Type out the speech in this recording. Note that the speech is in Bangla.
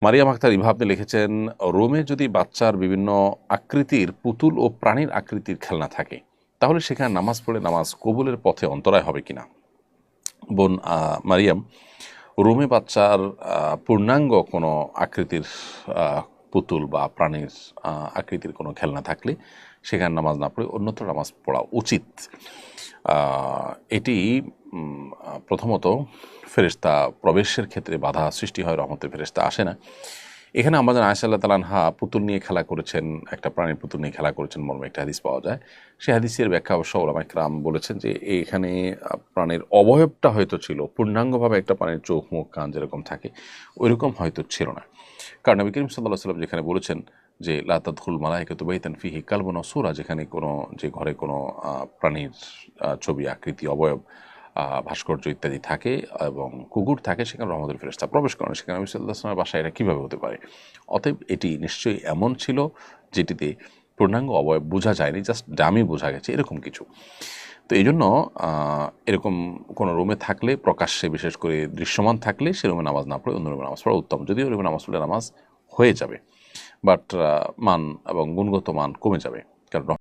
মারিয়াম আখতার ইভা আপনি লিখেছেন, রোমে যদি বাচ্চার বিভিন্ন আকৃতির পুতুল ও প্রাণীর আকৃতির খেলনা থাকে তাহলে সেখানে নামাজ পড়ে নামাজ কবুলের পথে অন্তরায় হবে কিনা। বোন মারিয়াম, রোমে বাচ্চার পূর্ণাঙ্গ কোনো আকৃতির পুতুল বা প্রাণীর আকৃতির কোনো খেলনা থাকলে সেখানে নামাজ না পড়ে অন্যত্র নামাজ পড়া উচিত। এটি প্রথমত ফেরেশতা প্রবেশের ক্ষেত্রে বাধা সৃষ্টি হয়, রহমতের ফেরেশতা আসে না। এখানে আমাদের আয়েশা আল্লাহ তাআলা আনহা পুতুল নিয়ে খেলা করেছেন, একটা প্রাণীর পুতুল নিয়ে খেলা করেছেন মর্মে একটা হাদিস পাওয়া যায়। সেই হাদিসের ব্যাখ্যা অবশ্য উলামায়ে কেরাম বলেছেন যে এখানে প্রাণীর অবয়বটা হয়তো ছিল, পূর্ণাঙ্গভাবে একটা প্রাণীর চোখ মুখ কান যেরকম থাকে ওইরকম হয়তো ছিল না। কারণ নবী করিম সাল্লাল্লাহু আলাইহি ওয়াসাল্লাম যেখানে বলেছেন যে লা তাদখুল মালাইকাতু বাইতান ফিহি কালবুন ওয়া সূরা, যেখানে কোনো যে ঘরে কোনো প্রাণীর ছবি আকৃতি অবয়ব ভাস্কর্য ইত্যাদি থাকে এবং কুকুর থাকে সেখানে রহমতের ফেরেশতা প্রবেশ করেন। সেখানে নবী সাল্লাল্লাহু আলাইহি ওয়াসাল্লামের বাসায় এটা কীভাবে হতে পারে? অতএব এটি নিশ্চয়ই এমন ছিল যেটিতে পূর্ণাঙ্গ অবয়ব বোঝা যায়নি, জাস্ট ডামি বোঝা গেছে এরকম কিছু। তো এই জন্য এরকম কোনো রুমে থাকলে প্রকাশ্যে বিশেষ করে দৃশ্যমান থাকলে সে রুমে নামাজ না পড়ে অন্য রুমে নামাজ পড়া উত্তম। যদিও রুমে নামাজ পড়লে নামাজ হয়ে যাবে, বাট মান এবং গুণগত মান কমে যাবে, কারণ